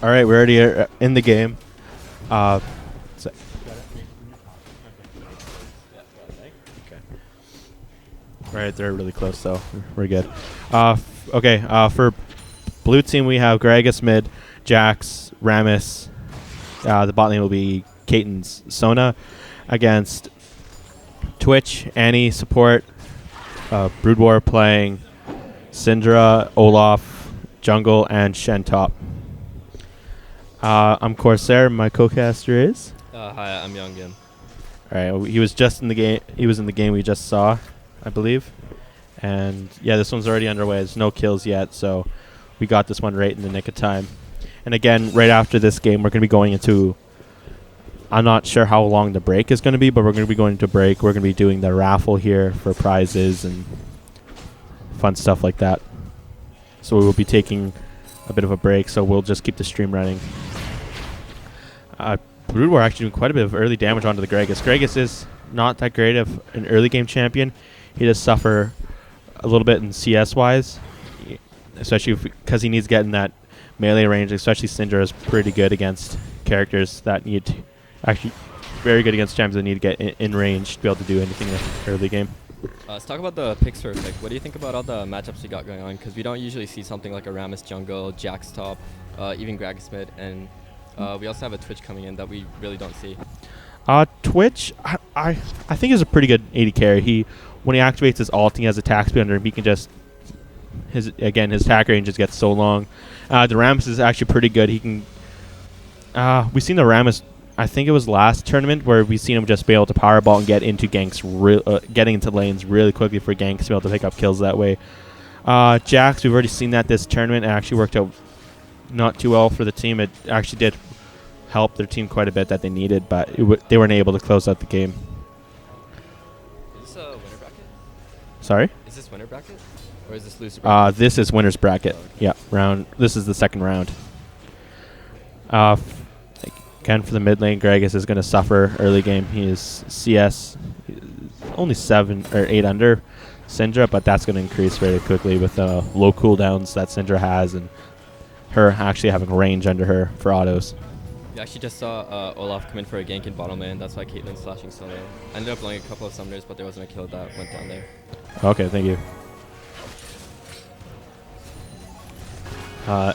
All right, we're already in the game. So okay. All right, they're really close, so we're good. Okay, for blue team, we have Gragas mid, Jax, Ramus. The bot lane will be Katan's Sona against Twitch, Annie support, Brood War playing Syndra, Olaf, Jungle, and Shen top. I'm Corsair. My co-caster is. Hi, I'm Youngin. All right, he was just in the game. He was in the game we just saw, I believe. And yeah, this one's already underway. There's no kills yet, so we got this one right in the nick of time. And again, right after this game, we're going to be going into. I'm not sure how long the break is going to be, but we're going to be going to break. We're going to be doing the raffle here for prizes and fun stuff like that. So we will be taking a bit of a break, so we'll just keep the stream running. Brood War actually doing quite a bit of early damage onto the Gragas. Gragas is not that great of an early game champion. He does suffer a little bit in CS-wise, especially because he needs to get in that melee range, especially Syndra is pretty good against characters that need to actually very good against champions that need to get in range to be able to do anything in the early game. Let's talk about the picks first. Like, what do you think about all the matchups we got going on? Because we don't usually see something like a Ramus jungle, Jax top, even Gragas mid, and we also have a Twitch coming in that we really don't see. Twitch, I think is a pretty good AD carry. When he activates his ult, he has attack speed under him. He can just his attack range just gets so long. The Ramus is actually pretty good. He can. We've seen the Ramus. I think it was last tournament where we've seen him just be able to powerball and get into ganks, getting into lanes really quickly for ganks to be able to pick up kills that way. Jax, we've already seen that this tournament. It actually worked out not too well for the team. It actually did help their team quite a bit that they needed, but they weren't able to close out the game. Is this a winner bracket? Sorry? Is this winner bracket? Or is this loser bracket? This is winner's bracket. Oh, okay. Yeah, round. This is the second round. Again, for the mid lane, Gragas is going to suffer early game. He is CS only 7 or 8 under Syndra, but that's going to increase very quickly with the low cooldowns that Syndra has and her actually having range under her for autos. We actually just saw Olaf come in for a gank in bottom lane. That's why Caitlyn's slashing solo. I ended up blowing a couple of summoners, but there wasn't a kill that went down there. Okay, thank you.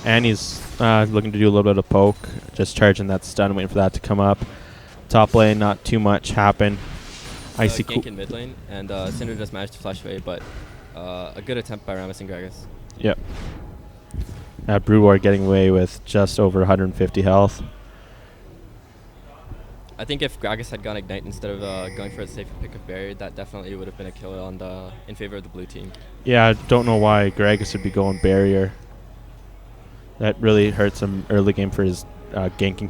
Annie's looking to do a little bit of poke, just charging that stun, waiting for that to come up. Top lane, not too much happen. Icy gank in mid lane, and Syndra just managed to flash away, but a good attempt by Ramus and Gragas. Yep. Brood War getting away with just over 150 health. I think if Gragas had gone Ignite instead of going for a safe pick of Barrier, that definitely would have been a kill on in favor of the blue team. Yeah, I don't know why Gragas would be going Barrier. That really hurts him early game for his ganking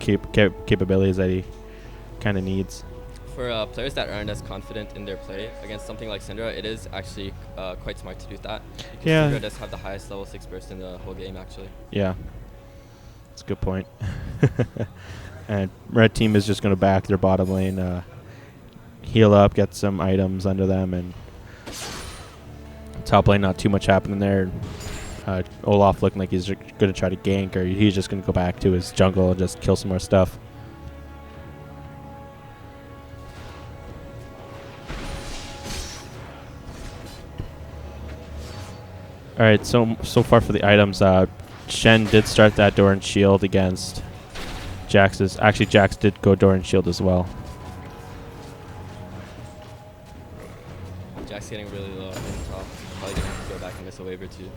capabilities that he kind of needs. For players that aren't as confident in their play against something like Syndra, it is actually quite smart to do that. Because Syndra does have the highest level 6 burst in the whole game, actually. Yeah, that's a good point. And red team is just going to back their bottom lane, heal up, get some items under them, and top lane not too much happening there. Olaf looking like he's going to try to gank, or he's just going to go back to his jungle and just kill some more stuff. All right, so far for the items, Shen did start that Doran shield against Jax's. Actually, Jax did go Doran shield as well. Jax getting really low in top. Probably going to have to go back and miss a wave or two.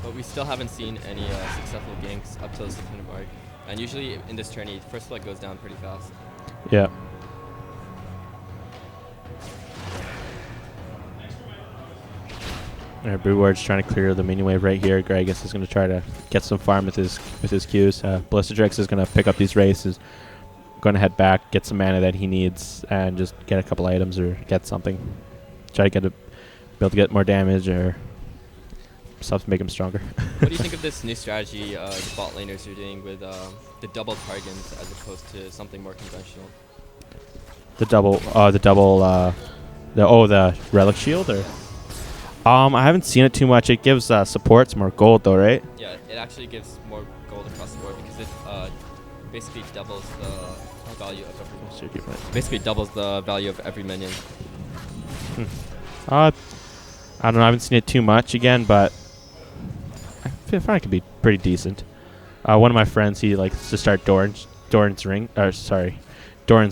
But we still haven't seen any successful ganks up to the 600 mark. And usually in this tourney, first blood goes down pretty fast. Yeah. Alright, Brood War's trying to clear the mini wave right here. Gragas is going to try to get some farm with his Qs. Ballistrix is going to pick up these races. Going to head back, get some mana that he needs, and just get a couple items or get something. Try to be able to get more damage or stuff to make him stronger. What do you think of this new strategy the bot laners are doing with the double targets as opposed to something more conventional? The relic shield, or I haven't seen it too much. It gives supports more gold though, right? Yeah. Yeah, it actually gives more gold across the board because it basically doubles the value of every minion. I don't know. I haven't seen it too much again, but I find it could be pretty decent. One of my friends, he likes to start Doran's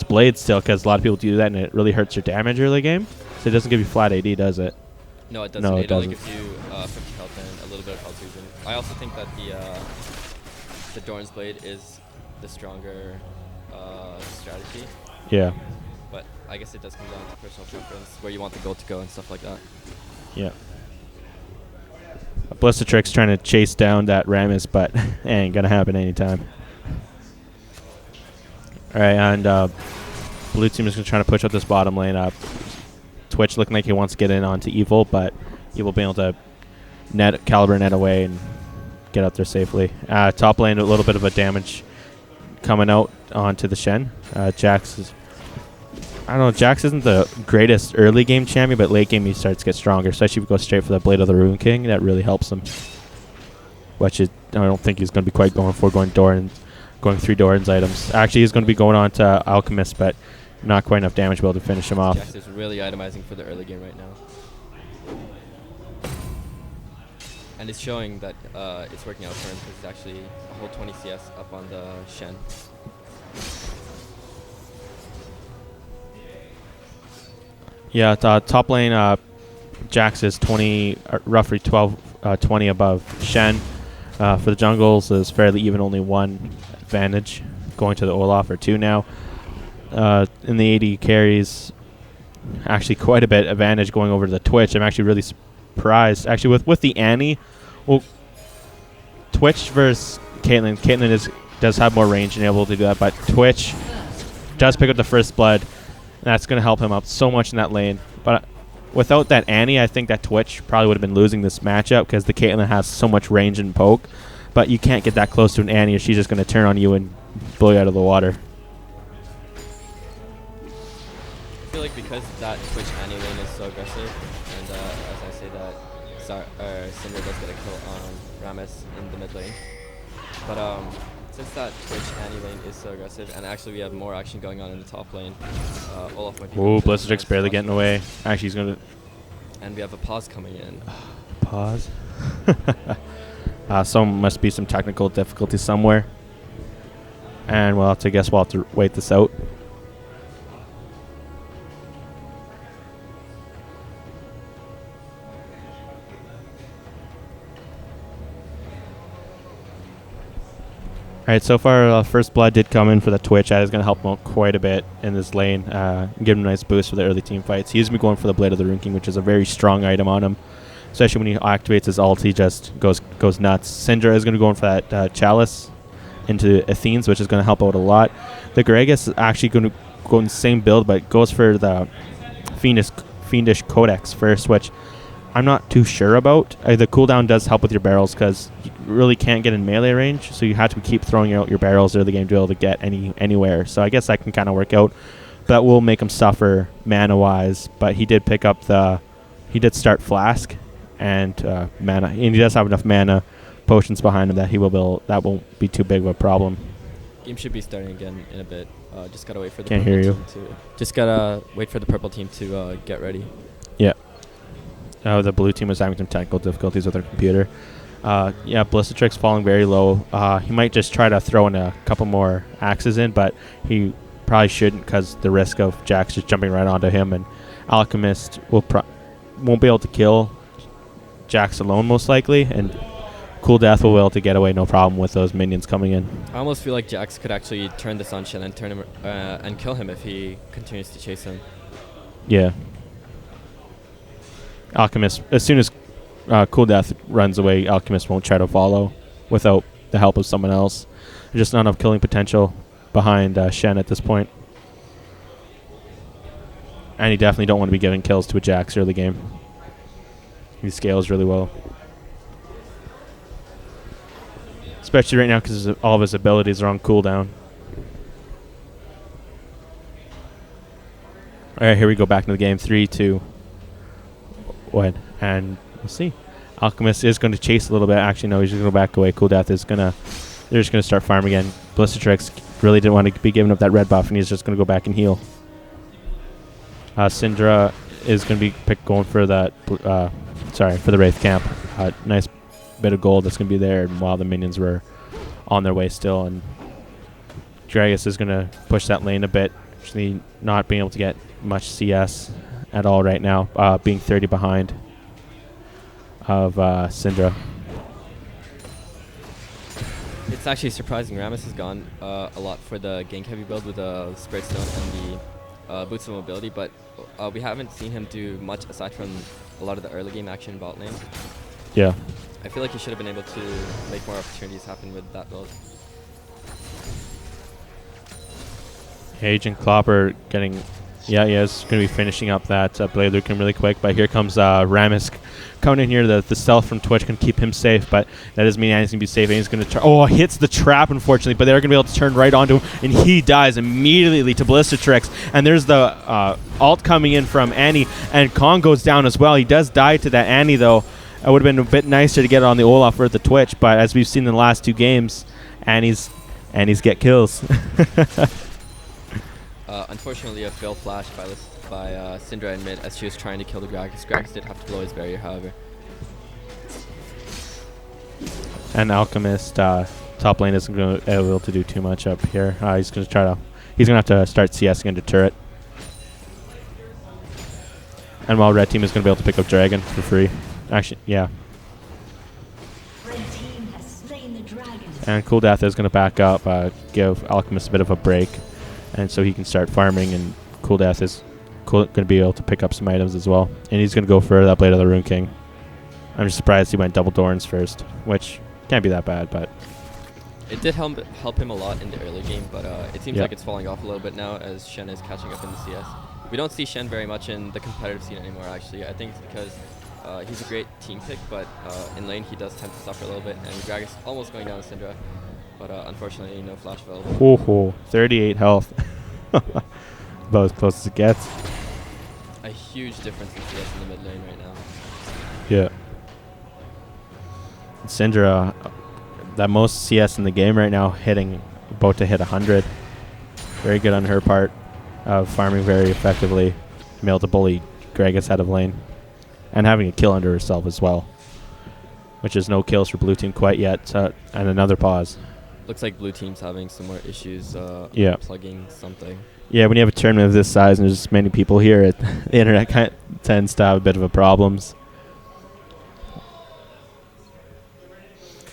Blade still, because a lot of people do that and it really hurts your damage early game. So it doesn't give you flat AD, does it? No, it doesn't. No, it only doesn't. gives you 50 health and a little bit of health fusion. I also think that the Doran's Blade is the stronger strategy. Yeah. But I guess it does come down to personal preference, where you want the gold to go and stuff like that. Yeah. Blistertrick's trying to chase down that Rammus, but ain't gonna happen anytime. All right, and blue team is trying to push up this bottom lane. Twitch looking like he wants to get in onto Evil, but Evil being able to caliber net away and get up there safely. Top lane, a little bit of a damage coming out onto the Shen. Jax is, I don't know, Jax isn't the greatest early game champion, but late game he starts to get stronger, especially if he goes straight for the Blade of the Rune King. That really helps him. Which I don't think he's going to be quite going for, going through Doran's items. Actually, he's going to be going on to Alchemist, but not quite enough damage to be able to finish him off. Jax is really itemizing for the early game right now. And it's showing that it's working out for him, because it's actually a whole 20 CS up on the Shen. Yeah, top lane, Jax is 20, roughly 20 above Shen. For the jungles is fairly even, only one advantage going to the Olaf, or two now. In the AD carries, actually quite a bit advantage going over to the Twitch. I'm actually really surprised. Actually, with the Annie, well, Twitch versus Caitlyn. Caitlyn does have more range and able to do that, but Twitch does pick up the first blood. And that's going to help him out so much in that lane. But without that Annie, I think that Twitch probably would have been losing this matchup, because the Caitlyn has so much range and poke. But you can't get that close to an Annie, or she's just going to turn on you and blow you out of the water. I feel like because that Twitch Annie lane is so aggressive, and as I say that, Cinder does get a kill on Rammus in the mid lane. But since that Twitch Annie lane is so aggressive, and actually we have more action going on in the top lane, Olaf might be... Ooh, Blistertrick's barely getting away. Actually, he's going to... And we have a pause coming in. Pause? Must be some technical difficulty somewhere. And we'll have to wait this out. All right, so far, first blood did come in for the Twitch. That is going to help him out quite a bit in this lane. Give him a nice boost for the early team fights. He's going to be going for the Blade of the Rune King, which is a very strong item on him. Especially when he activates his ult, he just goes nuts. Syndra is going to go in for that Chalice into Athene's, which is going to help out a lot. The Gragas is actually going to go in the same build, but goes for the Fiendish Codex first, which I'm not too sure about. The cooldown does help with your barrels, because you really can't get in melee range, so you have to keep throwing out your barrels early game to be able to get anywhere. So I guess that can kind of work out. That will make him suffer mana-wise, but he did pick up he did start Flask and mana, and he does have enough mana potions behind him that that won't be too big of a problem. Game should be starting again in a bit. Just gotta wait for the Can't hear you. Just gotta wait for the purple team to get ready. Yeah. The blue team was having some technical difficulties with their computer. Blistertrick's falling very low. He might just try to throw in a couple more axes in, but he probably shouldn't, because the risk of Jax just jumping right onto him, and Alchemist won't be able to kill Jax alone most likely, and Cool Death will be able to get away no problem with those minions coming in. I almost feel like Jax could actually turn this on Shen and turn him and kill him if he continues to chase him. Yeah. Alchemist, as soon as Cool Death runs away, Alchemist won't try to follow without the help of someone else. There's just not enough killing potential behind Shen at this point. And you definitely don't want to be giving kills to a Jax early game. He scales really well. Especially right now, because all of his abilities are on cooldown. All right, here we go back into the game. 3, 2, 1, and we'll see. Alchemist is going to chase a little bit. Actually, no, he's just going to back away. Cool Death is going to... They're just going to start farming again. Blistertrix really didn't want to be giving up that red buff, and he's just going to go back and heal. Syndra is going to be going for that... for the Wraith Camp. Nice bit of gold that's going to be there while the minions were on their way still. And Dragus is going to push that lane a bit. Actually not being able to get much CS at all right now, being 30 behind of Syndra. It's actually surprising. Rammus has gone a lot for the gank heavy build with the Spirit Stone and the Boots of Mobility, but we haven't seen him do much aside from a lot of the early game action in bot lane. Yeah. I feel like he should have been able to make more opportunities happen with that build. Agent Clopper getting... Yeah, he is going to be finishing up that Blade Lucan really quick, but here comes Rammus coming in here. The stealth from Twitch can keep him safe, but that doesn't mean Annie's going to be safe. Annie's going to... Oh, hits the trap, unfortunately, but they're going to be able to turn right onto him, and he dies immediately to Blistertrix. And there's the ult coming in from Annie, and Kong goes down as well. He does die to that Annie, though. It would have been a bit nicer to get it on the Olaf or the Twitch, but as we've seen in the last 2 games, Annie's get kills. Unfortunately, a fail flash by Syndra in mid as she was trying to kill the Gragas. Gragas did have to blow his barrier, however. And Alchemist top lane isn't going to be able to do too much up here. He's going to have to start CSing into turret. And while red team is going to be able to pick up Dragon for free. Actually, yeah. Red team has slain the dragon. And Cool Death is going to back up, give Alchemist a bit of a break. And so he can start farming, and Cool Death is going to be able to pick up some items as well. And he's going to go for that Blade of the Rune King. I'm just surprised he went double Dorns first, which can't be that bad, but... It did help him a lot in the early game, but it seems like it's falling off a little bit now as Shen is catching up in the CS. We don't see Shen very much in the competitive scene anymore, actually. I think it's because he's a great team pick, but in lane he does tend to suffer a little bit, and Gragas almost going down with Syndra. But unfortunately, no flash available. 38 health. About as close as it gets. A huge difference in CS in the mid lane right now. Yeah. Syndra, that most CS in the game right now, about to hit 100. Very good on her part of farming very effectively. Being able to bully Gragas out of lane. And having a kill under herself as well. Which is no kills for blue team quite yet. And another pause. Looks like blue team's having some more issues plugging something. Yeah, when you have a tournament of this size and there's many people here, the internet tends to have a bit of a problems.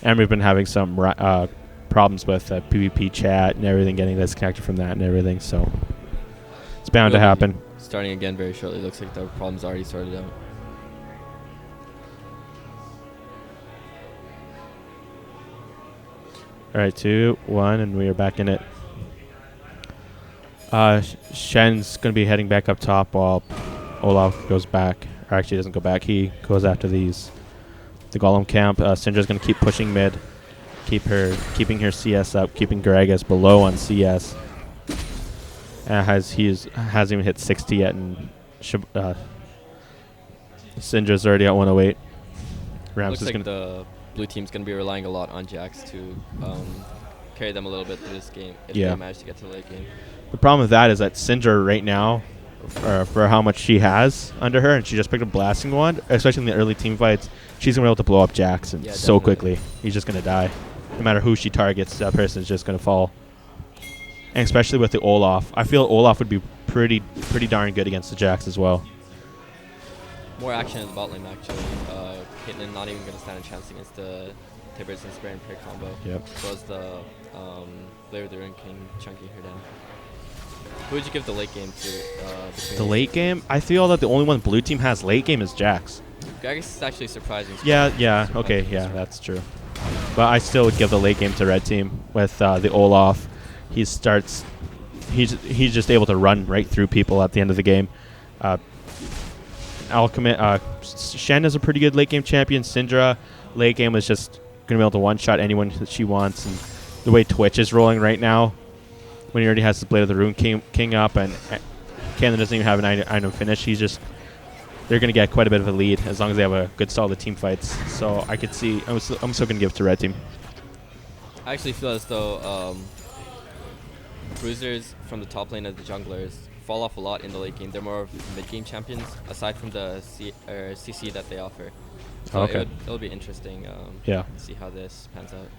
And we've been having some problems with PvP chat and everything, getting disconnected from that and everything, so it's bound to happen. Starting again very shortly. Looks like the problem's already sorted out. All right, 2, 1, and we are back in it. Shen's going to be heading back up top while Olaf goes back. Or actually doesn't go back. He goes after the Golem camp. Syndra's going to keep pushing mid. Keeping her CS up. Keeping Gragas below on CS. Hasn't even hit 60 yet. And Syndra's already at 108. Rams Looks is like going to... the blue team's going to be relying a lot on Jax to carry them a little bit through this game if they manage to get to the late game. The problem with that is that Syndra right now, for how much she has under her, and she just picked a Blasting Wand, especially in the early team fights, she's going to be able to blow up Jackson so quickly. He's just going to die. No matter who she targets, that person's just going to fall. And especially with the Olaf. I feel Olaf would be pretty darn good against the Jax as well. More action in the bot lane, actually. Caitlyn not even going to stand a chance against the Tibbers and Spare and Prick combo. Yep. As well as the Blade of the Rune King chunking her down. Who would you give the late game to? The late game? I feel that the only one blue team has late game is Jax. Gragas is actually surprising. Okay, that's true. But I still would give the late game to red team with the Olaf. He's just able to run right through people at the end of the game. Shen is a pretty good late game champion. Syndra, late game is just going to be able to one-shot anyone that she wants. And the way Twitch is rolling right now, when he already has the Blade of the Rune King up and Canda doesn't even have an item finish, he's just they're going to get quite a bit of a lead as long as they have a good solid team fights. So I could see I'm still going to give it to red team. I actually feel as though bruisers from the top lane as the junglers fall off a lot in the late game. They're more of mid-game champions aside from the CC that they offer. So Okay. it'll be interesting Yeah. to see how this pans out.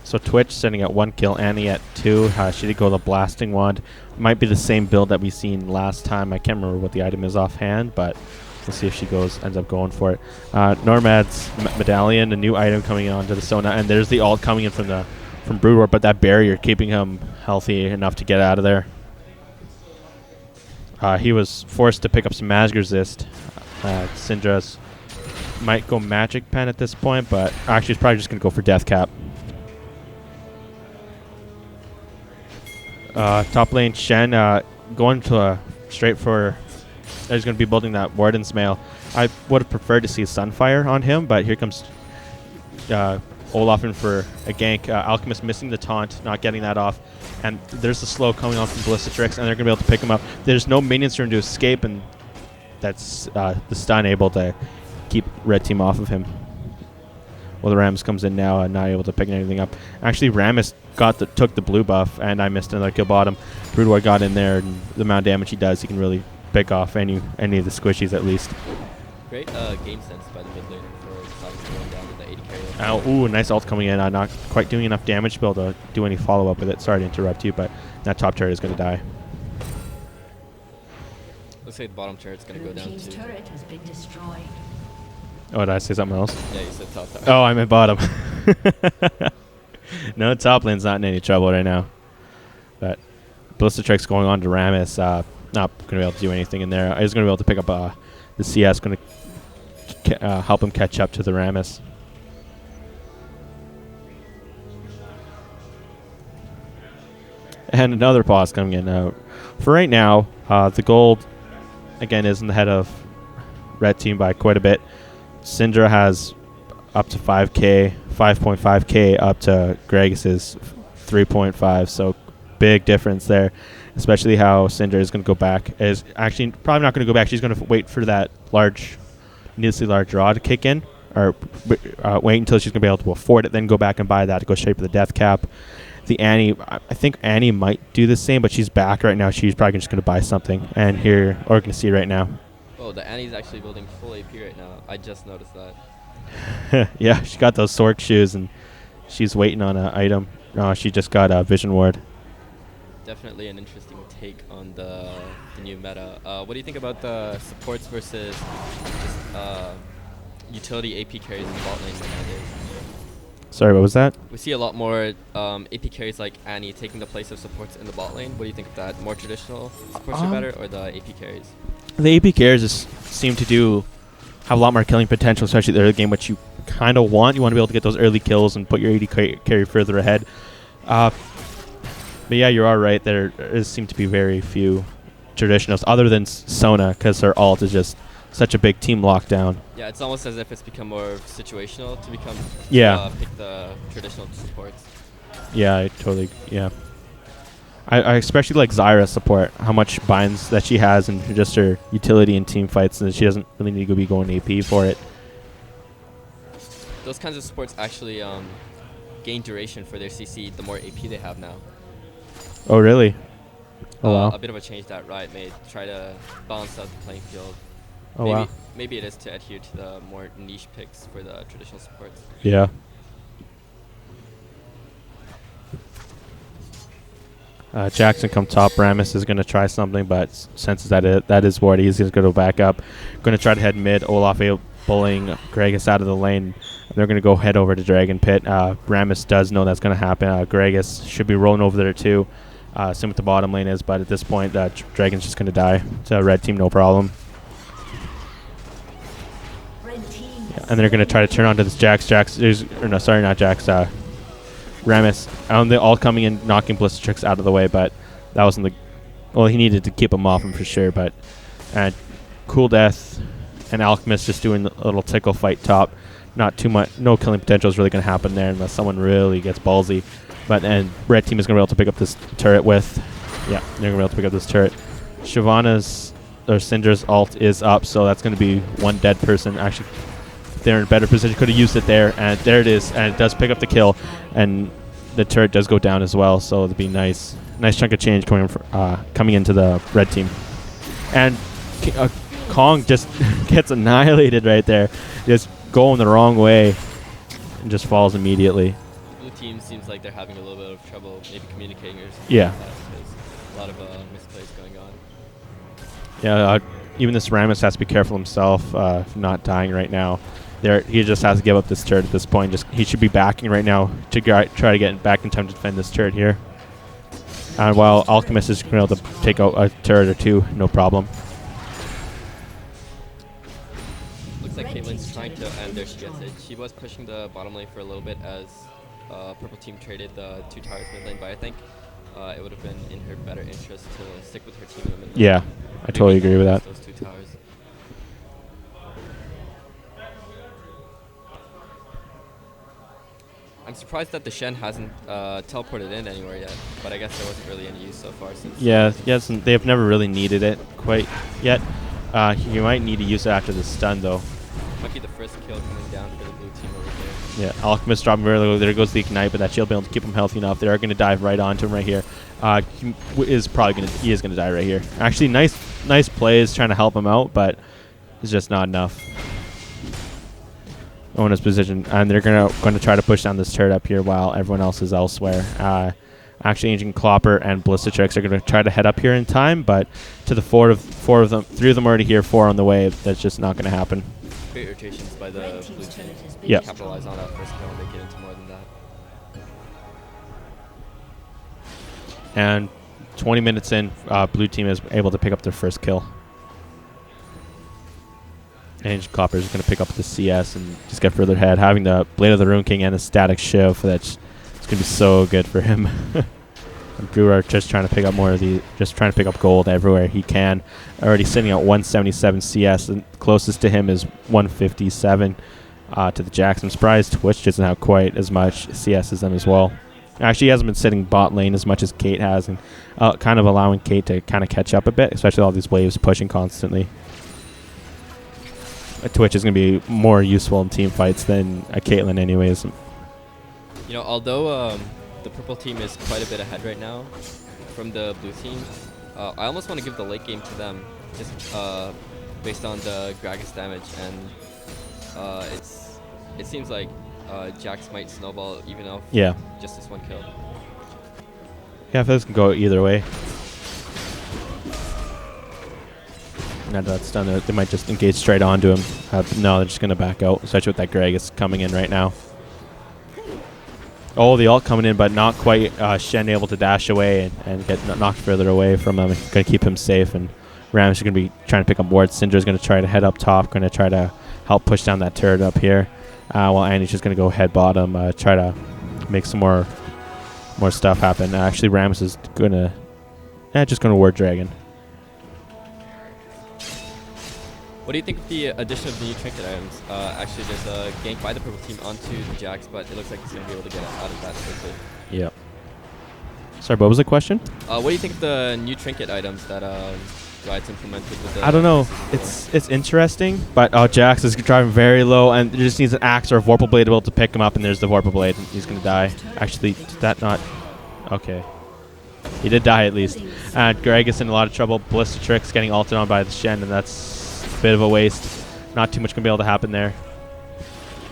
So Twitch sitting at 1 kill, Annie at 2. She did go the Blasting Wand. Might be the same build that we seen last time. I can't remember what the item is offhand, but we'll see if she ends up going for it. Normad's Medallion, a new item coming onto the Sona, and there's the ult coming in from Brood War, but that barrier keeping him healthy enough to get out of there. He was forced to pick up some Magic Resist. Syndra's might go Magic Pen at this point, but actually he's probably just going to go for Death Cap. Top lane Shen going to straight for. He's going to be building that Warden's Mail. I would have preferred to see Sunfire on him, but here comes Olaf in for a gank. Alchemist missing the taunt, not getting that off, and there's the slow coming on from Ballistatrix, and they're going to be able to pick him up. There's no minions for him to escape, and that's the stun able to keep red team off of him. Well, the Rammus comes in now and not able to pick anything up. Actually, Rammus took the blue buff, and I missed another kill bottom. Brood War got in there, and the amount of damage he does, he can really pick off any of the squishies at least. Great game sense by the mid laner for deciding going down to the 80 carry. Ooh, nice ult coming in. Not quite doing enough damage to be able to do any follow-up with it. Sorry to interrupt you, but that top turret is going to die. Looks like the bottom turret's going to go Blue down team's too. turret has been destroyed. Oh, did I say something else? Yeah, you said top turret. Oh, I'm at bottom. No, top lane's not in any trouble right now. But Ballistatrix going on to Rammus. Not going to be able to do anything in there. He's going to be able to pick up the CS. Going to help him catch up to the Rammus. And another pause coming in. For right now, the gold, again, is in the head of red team by quite a bit. Syndra has up to 5K, 5.5K up to Gragas's 3.5. So big difference there, especially how Syndra is going to go back. Is actually probably not going to go back. She's going to wait for that needlessly large draw to kick in, or wait until she's going to be able to afford it, then go back and buy that to go straight for the death cap. The Annie, I think Annie might do the same, but she's back right now. She's probably just going to buy something. And here, we're going to see right now. Oh, the Annie's actually building full AP right now. I just noticed that. Yeah, she got those Sork shoes, and she's waiting on an item. She just got a Vision Ward. Definitely an interesting take on the new meta. What do you think about the supports versus just utility AP carries in the bot lane nowadays? Sorry, what was that? We see a lot more AP carries like Annie taking the place of supports in the bot lane. What do you think of that? More traditional supports are better, or the AP carries? The AP carries seem to have a lot more killing potential, especially the early game, which you kind of want. You want to be able to get those early kills and put your AD carry further ahead. But yeah, you are right. There seem to be very few traditionals other than Sona, because her ult is just such a big team lockdown. Yeah, it's almost as if it's become more situational to become pick the traditional supports. Yeah, I totally, yeah. I especially like Zyra's support, how much binds that she has and just her utility in team fights, and she doesn't really need to be going AP for it. Those kinds of supports actually gain duration for their CC the more AP they have now. Oh, really? Oh, wow. A bit of a change that Riot made to try to balance out the playing field. Oh, wow. Maybe it is to adhere to the more niche picks for the traditional supports. Yeah. Jackson come top. Rammus is going to try something, but senses that is ward. He's going to go back up. Going to try to head mid. Olaf pulling Gragas out of the lane. They're going to go head over to Dragon Pit. Rammus does know that's going to happen. Gragas should be rolling over there too. Same with the bottom lane is, but at this point, Dragon's just going to die. So red team, no problem. And they're going to try to turn onto this Jax. Rammus on the ult coming in, knocking Ballistatrix out of the way, but that wasn't the. Well, he needed to keep him off him for sure, but cool death and Alchemist just doing a little tickle fight top. Not too much. No killing potential is really going to happen there unless someone really gets ballsy. And red team is going to be able to pick up this turret with. Yeah, they're going to be able to pick up this turret. Shyvana's or Syndra's ult is up, so that's going to be one dead person. Actually, they're in a better position. Could have used it there, and there it is. And it does pick up the kill, and the turret does go down as well. So it'll be nice chunk of change coming into the red team. And Kong just gets annihilated right there. Just going the wrong way and just falls immediately. The blue team seems like they're having a little bit of trouble maybe communicating or something. Yeah. Like that, because a lot of misplays going on. Yeah, even this Rammus has to be careful himself, not dying right now. He just has to give up this turret at this point. He should be backing right now to try to get back in time to defend this turret here. And while Alchemist is going to be able to take out a turret or two, no problem. Looks like Caitlyn's trying to, and there she gets it. She was pushing the bottom lane for a little bit as purple team traded the 2 towers mid lane, but I think it would have been in her better interest to stick with her team in the mid lane. Yeah, I totally agree with that. Those 2 towers. I'm surprised that the Shen hasn't teleported in anywhere yet, but I guess there wasn't really any use so far. Since Yes, and they've never really needed it quite yet. You might need to use it after the stun, though. Might be the first kill coming down for the blue team over there. Yeah, Alchemist dropping very low. There goes the Ignite, but that shield be able to keep him healthy enough. They are going to dive right onto him right here. He is going to die right here. Actually, nice plays trying to help him out, but it's just not enough. Ona's position, and they're going to try to push down this turret up here while everyone else is elsewhere. Actually, Ancient Clopper and Ballistatrix are going to try to head up here in time, but to the four of them, 3 of them already here, 4 on the way. That's just not going to happen. Great rotations by the blue team. Yeah. Capitalize on that first kill and they get into more than that. And 20 minutes in, blue team is able to pick up their first kill. Ancient Clopper is going to pick up the CS and just get further ahead. Having the Blade of the Rune King and a static shiv, it's going to be so good for him. And Brewer just trying to pick up pick up gold everywhere he can. Already sitting at 177 CS, and closest to him is 157 to the Jax. I'm surprised Twitch doesn't have quite as much CS as them as well. Actually, he hasn't been sitting bot lane as much as Kate has, and kind of allowing Kate to kind of catch up a bit, especially all these waves pushing constantly. Twitch is going to be more useful in team fights than a Caitlyn anyways. You know, although the purple team is quite a bit ahead right now from the blue team, I almost want to give the late game to them, just based on the Gragas damage, and it seems like Jax might snowball even off just this one kill. Yeah, if this can go either way. Now that that's done, they might just engage straight onto him. No, they're just going to back out, especially with that Gragas coming in right now. Oh, the ult coming in, but not quite. Shen able to dash away and get knocked further away from him. Going to keep him safe, and Ram's going to be trying to pick up wards. Syndra's going to try to head up top, going to try to help push down that turret up here. While Annie's just going to go head bottom, try to make some more stuff happen. Actually, Rams is going to just going to ward Dragon. What do you think of the addition of the new trinket items? Actually, there's a gank by the purple team onto the Jax, but it looks like he's going to be able to get out of that quickly. Yep. Sorry, what was the question? What do you think of the new trinket items that Riot's implemented with the... I don't know. It's interesting, but Jax is driving very low, and he just needs an axe or a Vorpal Blade to be able to pick him up, and there's the Vorpal Blade, and he's going to die. Actually, did that not... Okay. He did die at least. And Gragas in a lot of trouble. Ballistatrix getting ulted on by the Shen, and that's a bit of a waste. Not too much going to be able to happen there.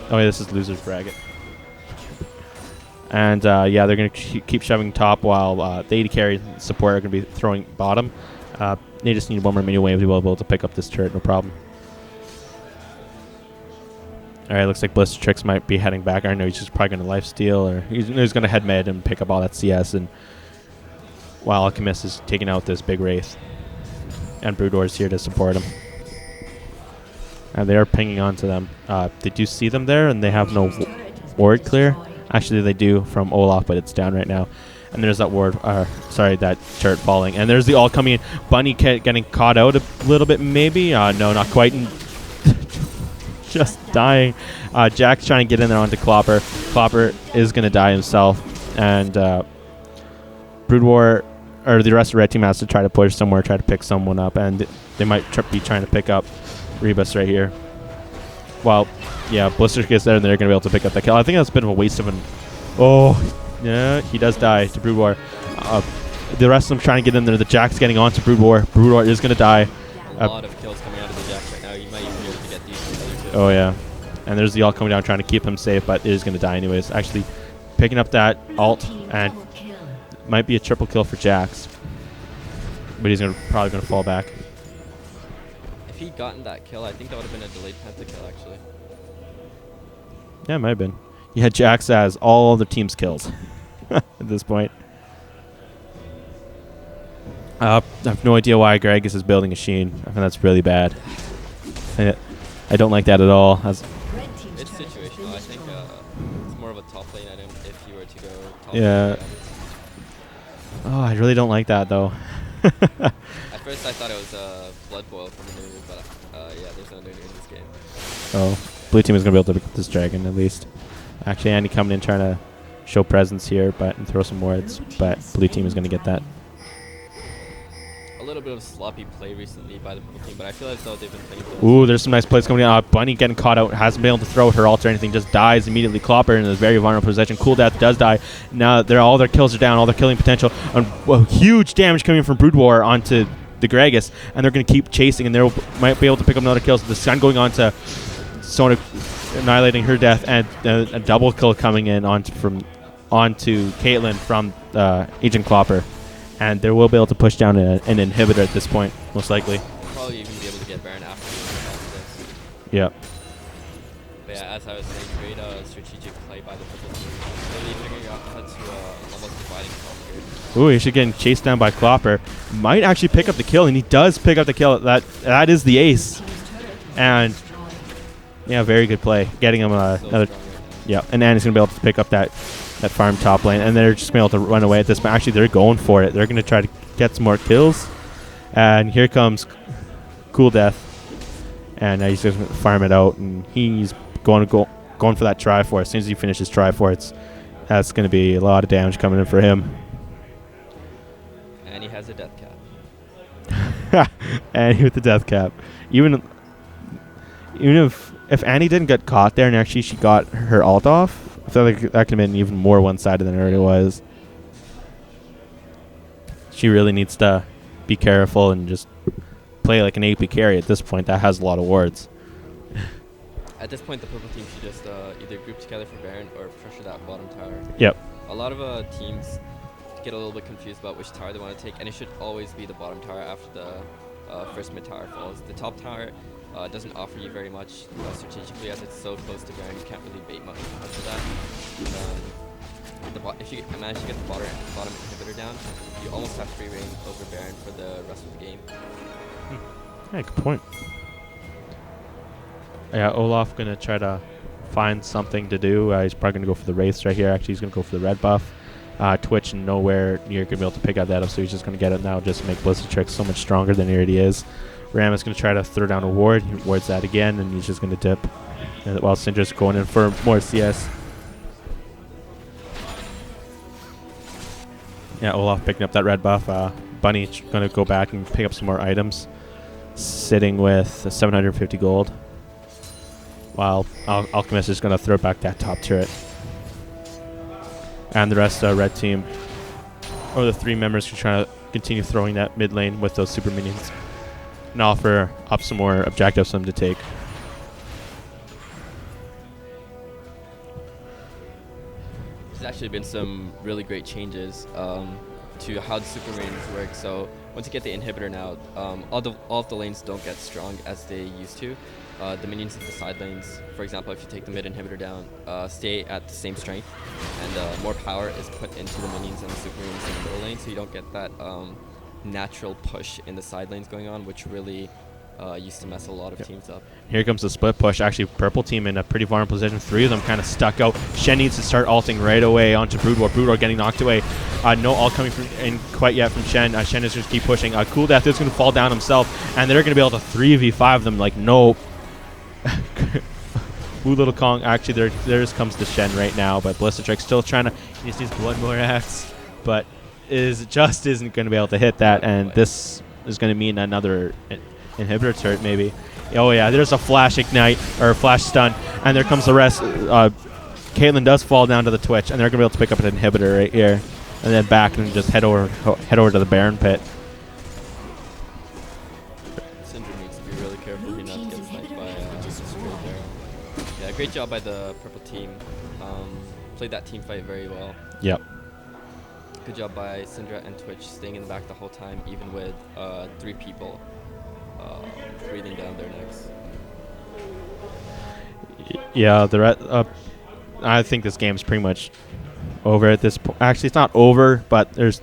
Oh, yeah, this is loser's bracket. And, yeah, they're going to keep shoving top while the AD carry support are going to be throwing bottom. They just need one more mini wave to be able to pick up this turret, no problem. Alright, looks like Ballistatrix might be heading back. I know he's just probably going to lifesteal, or he's going to head mid and pick up all that CS, and while Alchemist is taking out this big Wraith. And Broodor's here to support him. And they are pinging onto them. They do see them there, and they have no ward clear. Actually, they do from Olaf, but it's down right now. And there's that ward, that turret falling. And there's the ult coming in. Bunny getting caught out a little bit, maybe. No, not quite. And just dying. Jack's trying to get in there onto Klopper. Klopper is going to die himself. And Brood War, or the rest of the red team has to try to push somewhere, try to pick someone up. And they might be trying to pick up Rebus right here. Well, yeah, Blister gets there and they're going to be able to pick up that kill. I think that's a bit of a waste of an... Oh, yeah, he does die to Brood War. The rest of them trying to get in there. The Jack's getting on to Brood War. Brood War is going to die. A lot of kills coming out of the Jacks right now. You might even be able to get these other kills. Oh, yeah. And there's the ult coming down trying to keep him safe, but it is going to die anyways. Actually, picking up that ult, and might be a triple kill for Jax. But he's probably going to fall back. If he'd gotten that kill, I think that would have been a delayed pentakill, actually. Yeah, it might have been. Yeah, Jax has all the team's kills at this point. I have no idea why Gragas is building a Sheen. I think that's really bad. I don't like that at all. It's situational. I think it's more of a top lane item if you were to go top lane. Oh, I really don't like that, though. At first, I thought it was a Blood Boil from the Nunu, but yeah, there's no Nunu in this game. Oh, blue team is going to be able to pick up this dragon, at least. Actually, Andy coming in trying to show presence here and throw some wards, but blue team is going to get that. A little bit of sloppy play recently by the purple team, but I feel as though they've been playing good. Ooh, there's some nice plays coming out. Bunny getting caught out, hasn't been able to throw her ult or anything, just dies immediately. Klopper in a very vulnerable position. Cool Death does die. Now all their kills are down, all their killing potential. And huge damage coming from Brood War onto the Gragas, and they're going to keep chasing, and they might be able to pick up another kill. So the Sun going on to Sona, annihilating her death, and a double kill coming in onto Caitlyn from Agent Klopper. And they will be able to push down an inhibitor at this point, most likely. Probably even be able to get Baron after this. Yeah. But yeah, as I was saying, great strategic play by the purple team. Really figuring out how to almost dividing top here. Ooh, he's getting chased down by Klopper. Might actually pick up the kill, and he does pick up the kill. That is the ace. And yeah, very good play. Getting him another. Yeah, and Andy's gonna be able to pick up that farm top lane, and they're just gonna be able to run away at this point. Actually, they're going for it. They're gonna try to get some more kills. And here comes Cool Death, and he's just gonna farm it out, and he's going for that Triforce. As soon as he finishes Triforce, that's gonna be a lot of damage coming in for him. And he has a death cap. And with the death cap, even if Annie didn't get caught there and actually she got her ult off, I feel like that could have been even more one-sided than it already was. She really needs to be careful and just play like an AP carry at this point. That has a lot of wards. At this point, the purple team should just either group together for Baron or pressure that bottom tower. Yep. A lot of teams get a little bit confused about which tower they want to take, and it should always be the bottom tower after the first mid tower falls. The top tower doesn't offer you very much strategically, as it's so close to Baron. You can't really bait much after that. If you manage to get the bottom inhibitor down, you almost have free reign over Baron for the rest of the game. Yeah, good point. Yeah, Olaf gonna try to find something to do. He's probably gonna go for the Wraiths right here. Actually, he's gonna go for the red buff. Twitch nowhere near gonna be able to pick out that up, so he's just gonna get it now, just to make Blizzard Trick so much stronger than he already is. Ram is going to try to throw down a ward. He wards that again, and he's just going to dip. And while Syndra's going in for more CS. Yeah, Olaf picking up that red buff. Bunny going to go back and pick up some more items. Sitting with 750 gold. While Alchemist is going to throw back that top turret. And the rest of the red team, or the three members, can try to continue throwing that mid lane with those super minions. And offer up some more objectives for them to take. There's actually been some really great changes to how the super minions work. So once you get the inhibitor now, all of the lanes don't get strong as they used to. The minions in the side lanes, for example, if you take the mid inhibitor down, stay at the same strength, and more power is put into the minions and the super minions in the middle lane, so you don't get that natural push in the side lanes going on, which really used to mess a lot of teams up. Here comes the split push. Actually, purple team in a pretty vulnerable position. Three of them kind of stuck out. Shen needs to start ulting right away onto Brood War. Brood War getting knocked away. No ult coming in quite yet from Shen. Shen is just keep pushing. Cool Death is going to fall down himself, and they're going to be able to 3v5 them like no Ooh, little Kong. Actually, there comes the Shen right now, but Ballistic Strike still trying to. He just needs one more X, but just isn't going to be able to hit that, and this is going to mean another inhibitor turret maybe. Oh yeah, there's a flash ignite or flash stun, and there comes the rest. Caitlyn does fall down to the Twitch, and they're going to be able to pick up an inhibitor right here, and then back and just head over to the Baron pit. Syndra needs to be really careful he not get sniped by Stray there. Yeah, great job by the purple team. Played that team fight very well. Yep. Good job by Syndra and Twitch staying in the back the whole time, even with 3 people breathing down their necks. Yeah, I think this game's pretty much over at this point. Actually, it's not over, but it's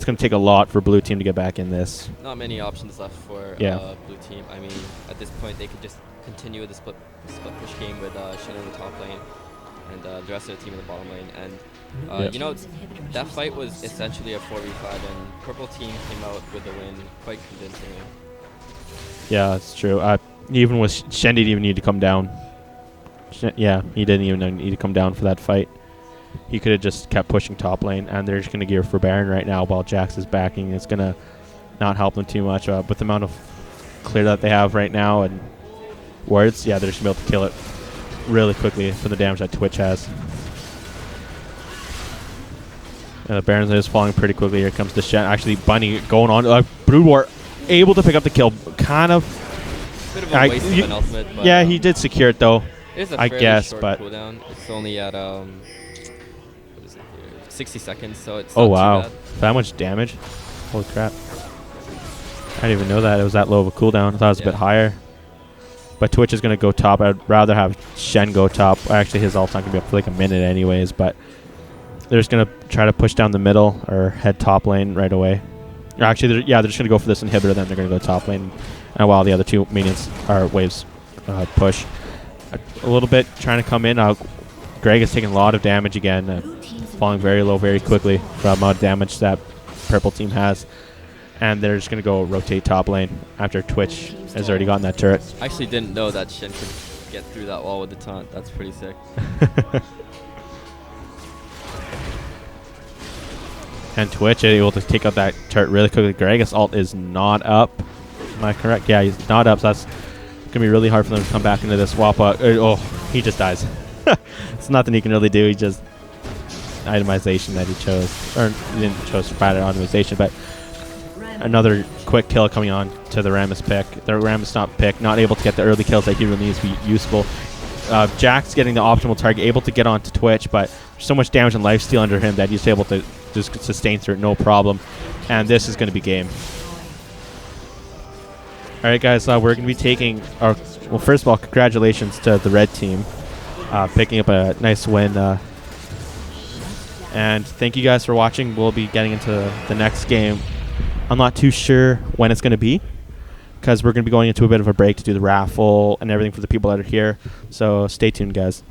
going to take a lot for blue team to get back in this. Not many options left for blue team. I mean, at this point, they could just continue the split push game with Shen in the top lane and the rest of the team in the bottom lane. And you know, that fight was essentially a 4v5, and purple team came out with the win quite convincingly. Yeah, that's true. Even with Shen didn't even need to come down. Yeah, he didn't even need to come down for that fight. He could have just kept pushing top lane, and they're just going to gear for Baron right now while Jax is backing. It's going to not help them too much with the amount of clear that they have right now and wards. Yeah, they're just going to be able to kill it really quickly for the damage that Twitch has. And the Baron's just falling pretty quickly. Here comes the Shen. Actually, Bunny going on. Brood War able to pick up the kill. Kind of. Bit of a waste of an ultimate. But, yeah, he did secure it though. It's a I guess, short but cooldown. It's only at what is it here? 60 seconds, so it's oh not wow, too bad. that much damage! Holy crap! I didn't even know that it was that low of a cooldown. I thought it was a bit higher. But Twitch is going to go top. I'd rather have Shen go top. Actually, his ult's not going to be up for like a minute anyways. But they're just going to try to push down the middle or head top lane right away. Or actually, they're just going to go for this inhibitor. Then they're going to go top lane, and while the other 2 minions or waves push. A little bit trying to come in. Greg is taking a lot of damage again, falling very low very quickly for the amount of damage that purple team has. And they're just going to go rotate top lane after Twitch has already gotten that turret. I actually didn't know that Shen could get through that wall with the taunt. That's pretty sick. And Twitch able to take out that turret really quickly. Greg's ult is not up. Am I correct? Yeah, he's not up, so that's going to be really hard for them to come back into this swap. Oh, he just dies. It's nothing he can really do. He just itemization that he chose. Or he didn't chose to fight itemization, but another quick kill coming on to the Rammus pick. The Rammus not able to get the early kills that he really needs to be useful. Jax getting the optimal target, able to get onto Twitch, but there's so much damage and lifesteal under him that he's able to just sustain through it, no problem. And this is going to be game. All right, guys, we're going to be taking our... Well, first of all, congratulations to the red team picking up a nice win. And thank you guys for watching. We'll be getting into the next game. I'm not too sure when it's going to be because we're going to be going into a bit of a break to do the raffle and everything for the people that are here. So stay tuned, guys.